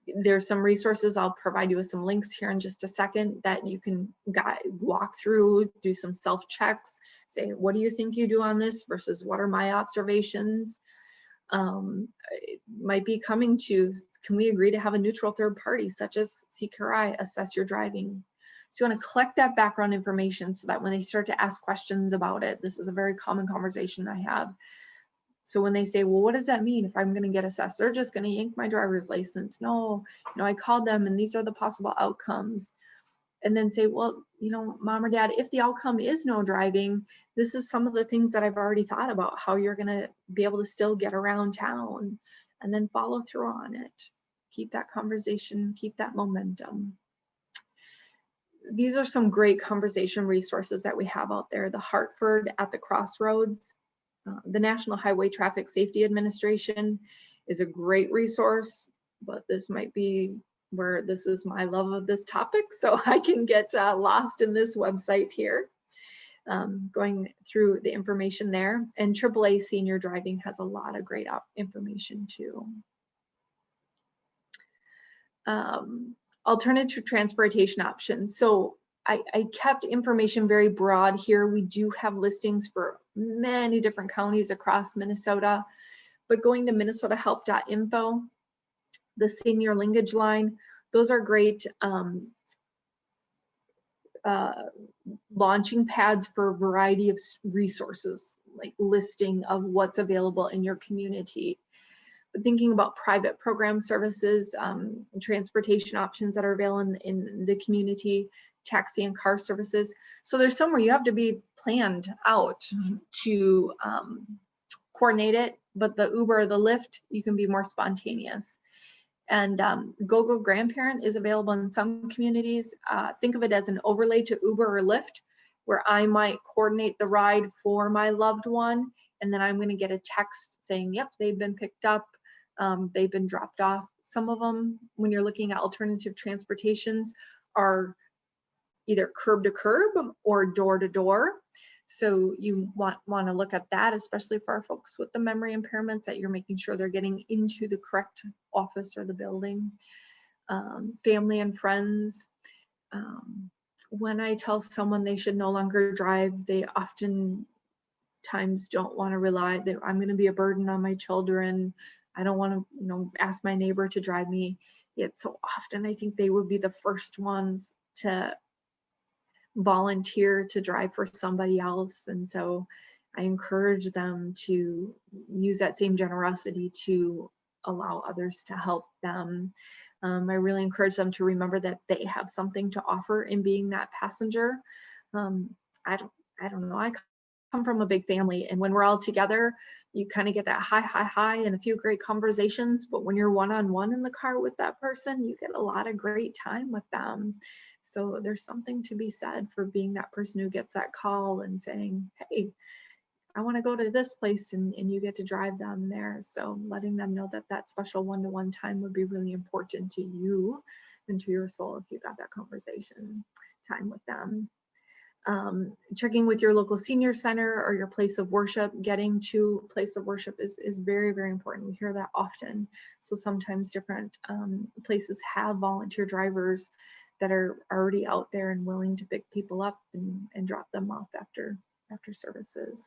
There's some resources. I'll provide you with some links here in just a second that you can walk through, do some self-checks, say, what do you think you do on this versus what are my observations? It might be coming to, can we agree to have a neutral third party such as CQRI assess your driving? So you want to collect that background information so that when they start to ask questions about it, this is a very common conversation I have. So when they say, well, what does that mean if I'm going to get assessed? They're just going to yank my driver's license. No, I called them and these are the possible outcomes. And then say, well, mom or dad, if the outcome is no driving, this is some of the things that I've already thought about how you're going to be able to still get around town, and then follow through on it. Keep that conversation, keep that momentum. These are some great conversation resources that we have out there. The Hartford at the Crossroads, the National Highway Traffic Safety Administration is a great resource, but this might be where this is my love of this topic, so I can get lost in this website here. going through the information there. And AAA Senior Driving has a lot of great information too. Alternative transportation options. So I kept information very broad here. We do have listings for many different counties across Minnesota, but going to minnesotahelp.info, the senior linkage line, those are great launching pads for a variety of resources, like listing of what's available in your community. But thinking about private program services, transportation options that are available in the community, taxi and car services. So there's somewhere you have to be planned out to coordinate it, but the Uber or the Lyft, you can be more spontaneous. And GoGo Grandparent is available in some communities. Think of it as an overlay to Uber or Lyft, where I might coordinate the ride for my loved one, and then I'm going to get a text saying, yep, they've been picked up, they've been dropped off. Some of them, when you're looking at alternative transportations, are either curb to curb or door to door. So you want to look at that, especially for our folks with the memory impairments, that you're making sure they're getting into the correct office or the building. Family and friends. When I tell someone they should no longer drive, they oftentimes don't want to rely that I'm going to be a burden on my children. I don't want to, ask my neighbor to drive me. Yet so often I think they would be the first ones to volunteer to drive for somebody else. And so I encourage them to use that same generosity to allow others to help them. I really encourage them to remember that they have something to offer in being that passenger. I don't know. I come from a big family, and when we're all together, you kind of get that hi and a few great conversations. But when you're one-on-one in the car with that person, you get a lot of great time with them. So there's something to be said for being that person who gets that call and saying, hey, I want to go to this place, and you get to drive them there. So letting them know that that special one-to-one time would be really important to you and to your soul if you got that conversation time with them. Checking with your local senior center or your place of worship. Getting to a place of worship is very, very important. We hear that often. So sometimes different places have volunteer drivers that are already out there and willing to pick people up and drop them off after services.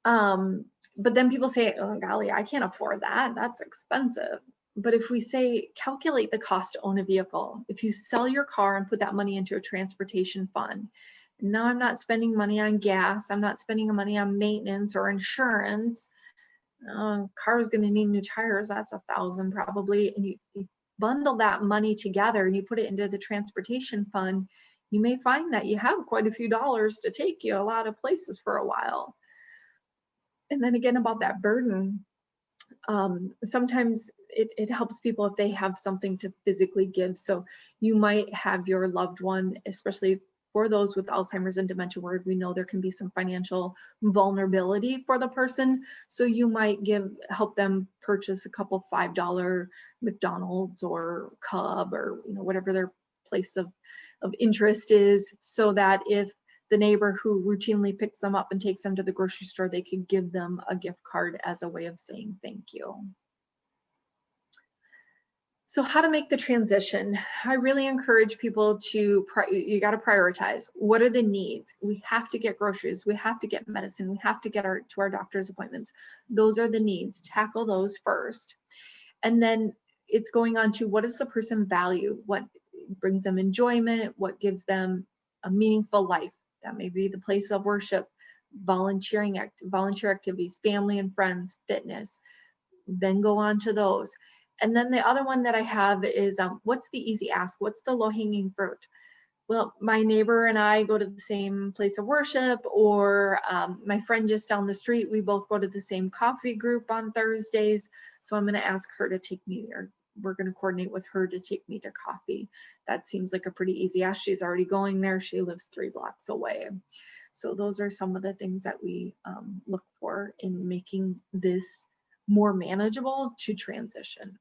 But then people say, oh golly, I can't afford that. That's expensive. But if we say, calculate the cost to own a vehicle, if you sell your car and put that money into a transportation fund, now I'm not spending money on gas, I'm not spending money on maintenance or insurance. Car is going to need new tires, that's $1,000 probably. And you bundle that money together and you put it into the transportation fund, you may find that you have quite a few dollars to take you a lot of places for a while. And then again, about that burden, sometimes it helps people if they have something to physically give. So you might have your loved one, especially for those with Alzheimer's and dementia, where we know there can be some financial vulnerability for the person. So you might help them purchase a couple $5 McDonald's or Cub or whatever their place of interest is, so that if the neighbor who routinely picks them up and takes them to the grocery store, they could give them a gift card as a way of saying thank you. So how to make the transition? I really encourage people to, you got to prioritize. What are the needs? We have to get groceries. We have to get medicine. We have to get to our doctor's appointments. Those are the needs. Tackle those first. And then it's going on to, what does the person value? What brings them enjoyment? What gives them a meaningful life? That may be the place of worship, volunteer activities, family and friends, fitness. Then go on to those. And then the other one that I have is, what's the easy ask? What's the low-hanging fruit? Well, my neighbor and I go to the same place of worship, or my friend just down the street, we both go to the same coffee group on Thursdays. So I'm going to ask her to take me, or we're going to coordinate with her to take me to coffee. That seems like a pretty easy ask. She's already going there. She lives 3 blocks away. So those are some of the things that we look for in making this more manageable to transition.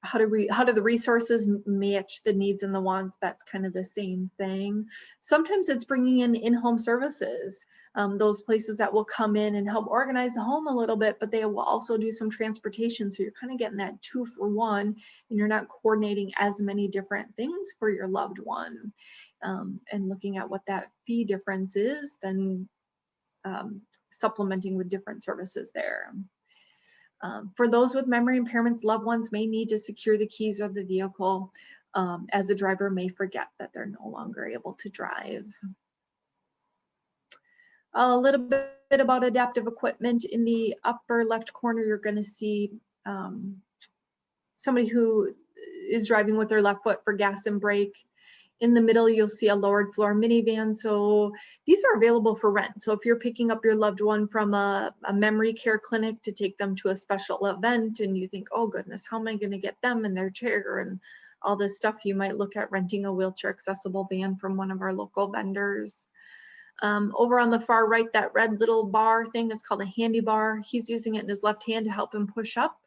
how do the resources match the needs and the wants? That's kind of the same thing. Sometimes it's bringing in-home services, those places that will come in and help organize the home a little bit, but they will also do some transportation. So you're kind of getting that 2-for-1, and you're not coordinating as many different things for your loved one. And looking at what that fee difference is, then supplementing with different services there. For those with memory impairments, loved ones may need to secure the keys of the vehicle, as the driver may forget that they're no longer able to drive. A little bit about adaptive equipment. In the upper left corner, you're going to see somebody who is driving with their left foot for gas and brake. In the middle, you'll see a lowered floor minivan. So these are available for rent. So if you're picking up your loved one from a memory care clinic to take them to a special event and you think, oh goodness, how am I going to get them in their chair and all this stuff, you might look at renting a wheelchair accessible van from one of our local vendors. Over on the far right, that red little bar thing is called a handy bar. He's using it in his left hand to help him push up.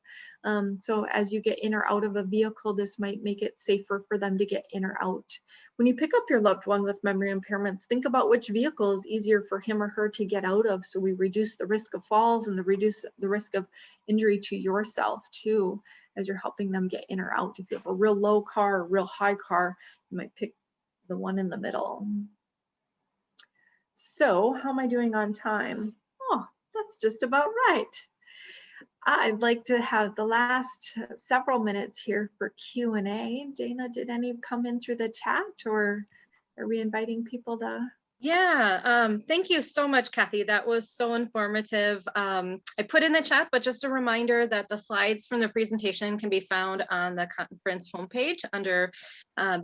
So as you get in or out of a vehicle, this might make it safer for them to get in or out. When you pick up your loved one with memory impairments, think about which vehicle is easier for him or her to get out of, so we reduce the risk of falls and reduce the risk of injury to yourself too, as you're helping them get in or out. If you have a real low car or real high car, you might pick the one in the middle. So how am I doing on time? Oh, that's just about right. I'd like to have the last several minutes here for Q&A. Dana, did any come in through the chat, or are we inviting people to? Yeah, thank you so much, Kathy. That was so informative. I put in the chat, but just a reminder that the slides from the presentation can be found on the conference homepage under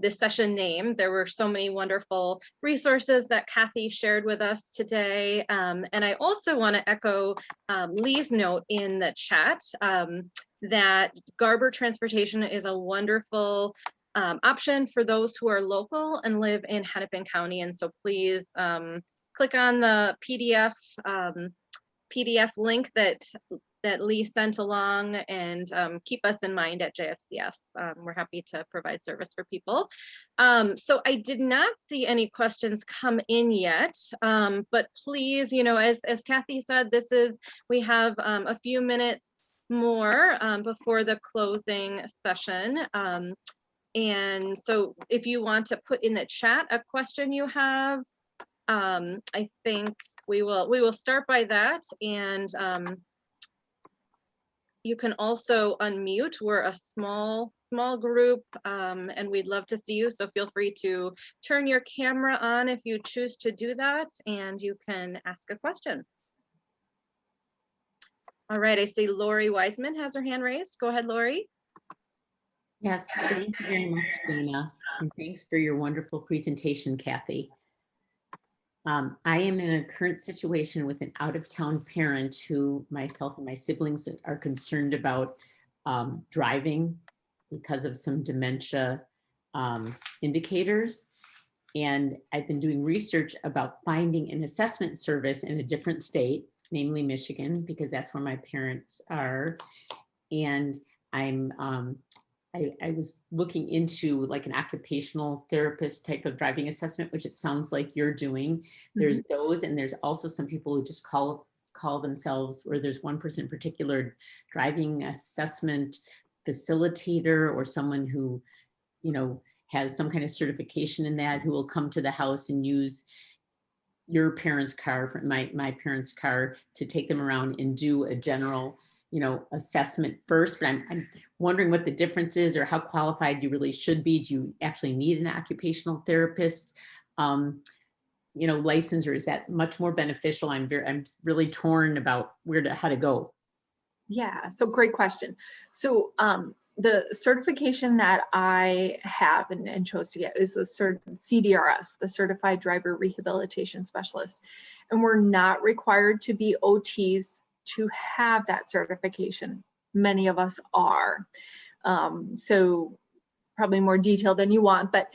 this session name. There were so many wonderful resources that Kathy shared with us today. And I also want to echo Lee's note in the chat that Garber Transportation is a wonderful option for those who are local and live in Hennepin County. And so please click on the PDF link that Lee sent along, and keep us in mind at JFCS. We're happy to provide service for people. So I did not see any questions come in yet, but please, you know, as Kathy said, we have a few minutes more before the closing session. And so if you want to put in the chat a question you have, I think we will start by that. And you can also unmute. We're a small group, and we'd love to see you. So feel free to turn your camera on if you choose to do that, and you can ask a question. All right, I see Lori Wiseman has her hand raised. Go ahead, Lori. Yes, thank you very much, Dana, and thanks for your wonderful presentation, Kathy. I am in a current situation with an out-of-town parent who myself and my siblings are concerned about driving because of some dementia indicators. And I've been doing research about finding an assessment service in a different state, namely Michigan, because that's where my parents are. And I was looking into like an occupational therapist type of driving assessment, which it sounds like you're doing. There's those, and there's also some people who just call themselves, or there's one person in particular, driving assessment facilitator, or someone who, you know, has some kind of certification in that, who will come to the house and use your parents' car, my parents' car, to take them around and do a general, you know, assessment first. But I'm wondering what the difference is, or how qualified you really should be. Do you actually need an occupational therapist, you know, license, or is that much more beneficial? I'm really torn about how to go. Yeah, so great question. So the certification that I have and chose to get is the CDRS, the Certified Driver Rehabilitation Specialist. And we're not required to be OTs to have that certification. Many of us are. So probably more detailed than you want, but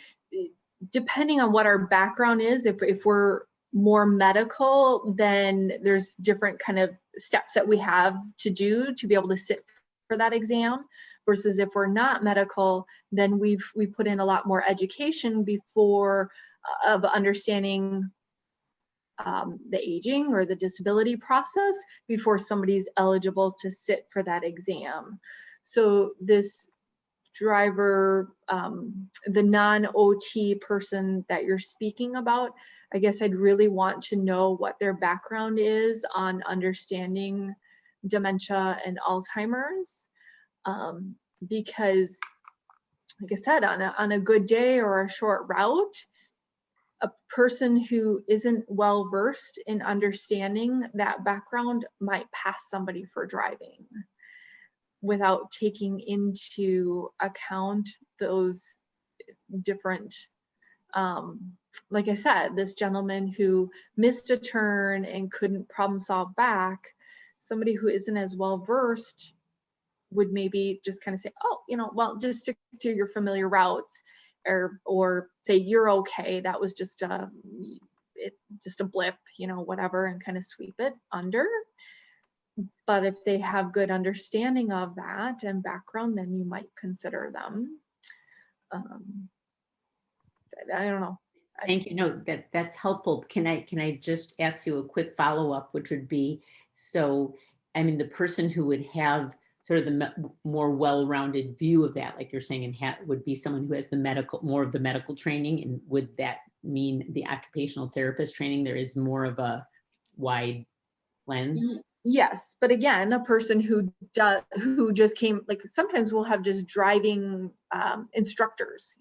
depending on what our background is, if we're more medical, then there's different kind of steps that we have to do to be able to sit for that exam, versus if we're not medical, then we put in a lot more education before of understanding the aging or the disability process before somebody's eligible to sit for that exam. So this driver, the non-OT person that you're speaking about, I guess I'd really want to know what their background is on understanding dementia and Alzheimer's, because like I said, on a good day or a short route, a person who isn't well versed in understanding that background might pass somebody for driving without taking into account those different, like I said, this gentleman who missed a turn and couldn't problem solve back, somebody who isn't as well versed would maybe just kind of say, oh, well, just stick to your familiar routes, or say you're okay, that was just a blip, whatever, and kind of sweep it under. But if they have good understanding of that and background, then you might consider them. I don't know. Thank you. No, that's helpful. Can I just ask you a quick follow-up, which would be, so, I mean, the person who would have sort of the more well-rounded view of that, like you're saying, and would be someone who has more of the medical training, and would that mean the occupational therapist training, there is more of a wide lens? Yes, but again, a person who just came, like sometimes we'll have just driving instructors,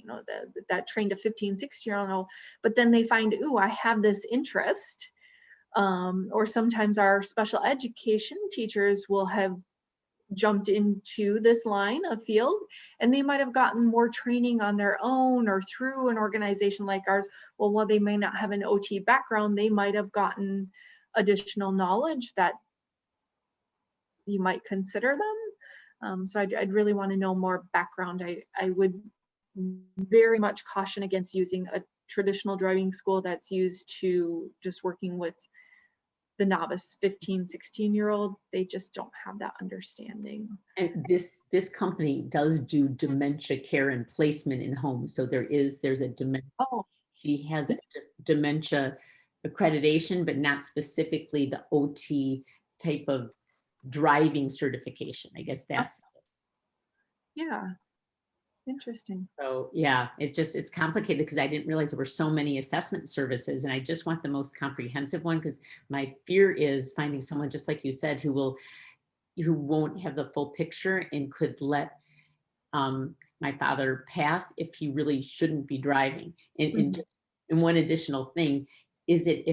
that trained a 15, 16-year-old, but then they find, ooh, I have this interest. Or sometimes our special education teachers will have jumped into this line of field, and they might have gotten more training on their own or through an organization like ours. Well, while they may not have an OT background, they might have gotten additional knowledge that you might consider them. So I'd really want to know more background. I would very much caution against using a traditional driving school that's used to just working with the novice 15, 16-year-old. They just don't have that understanding. And this company does do dementia care and placement in homes. So there's a dementia. Oh, She has a dementia accreditation, but not specifically the OT type of driving certification. I guess that's. yeah. Interesting. So yeah, it's complicated because I didn't realize there were so many assessment services, and I just want the most comprehensive one, because my fear is finding someone, just like you said, who won't have the full picture and could let my father pass if he really shouldn't be driving. And one additional thing is that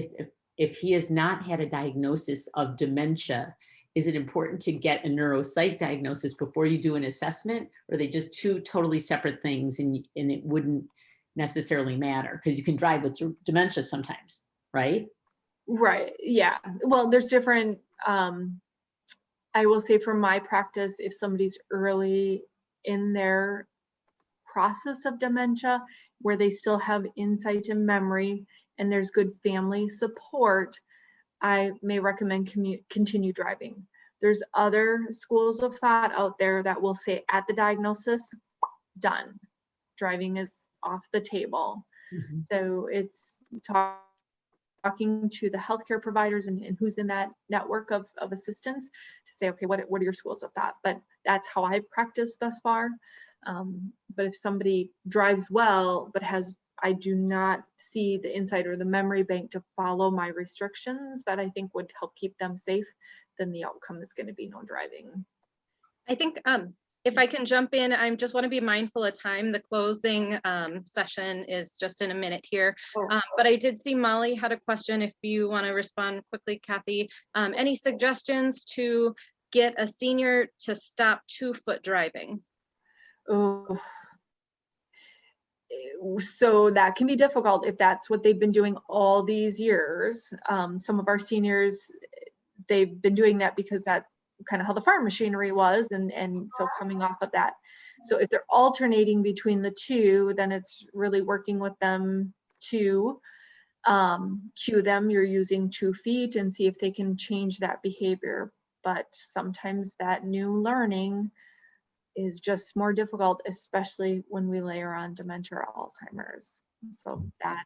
if he has not had a diagnosis of dementia, is it important to get a neuropsych diagnosis before you do an assessment? Or are they just two totally separate things, and it wouldn't necessarily matter? Because you can drive with dementia sometimes, right? Right, yeah. Well, there's different, I will say from my practice, if somebody's early in their process of dementia, where they still have insight and memory, and there's good family support, I may recommend continue driving. There's other schools of thought out there that will say at the diagnosis, done. Driving is off the table. Mm-hmm. So it's talking to the healthcare providers and who's in that network of assistance to say, okay, what are your schools of thought? But that's how I've practiced thus far. But if somebody drives well, but I do not see the insight or the memory bank to follow my restrictions that I think would help keep them safe, then the outcome is going to be no driving. I think if I can jump in, I just want to be mindful of time. The closing session is just in a minute here. But I did see Molly had a question. If you want to respond quickly, Kathy, any suggestions to get a senior to stop 2-foot driving? Oh. So that can be difficult if that's what they've been doing all these years. Some of our seniors, they've been doing that because that's kind of how the farm machinery was, and so coming off of that. So if they're alternating between the two, then it's really working with them to cue them, you're using 2 feet, and see if they can change that behavior. but sometimes that new learning is just more difficult, especially when we layer on dementia or Alzheimer's. So that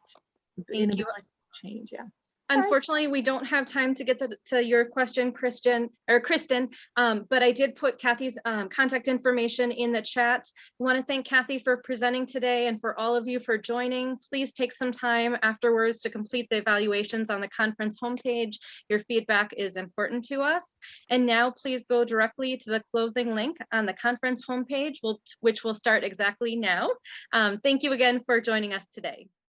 inability to change, yeah. Unfortunately, we don't have time to get to your question, Kristen, but I did put Kathy's contact information in the chat. I want to thank Kathy for presenting today and for all of you for joining. Please take some time afterwards to complete the evaluations on the conference homepage. Your feedback is important to us. And now please go directly to the closing link on the conference homepage, which will start exactly now. Thank you again for joining us today.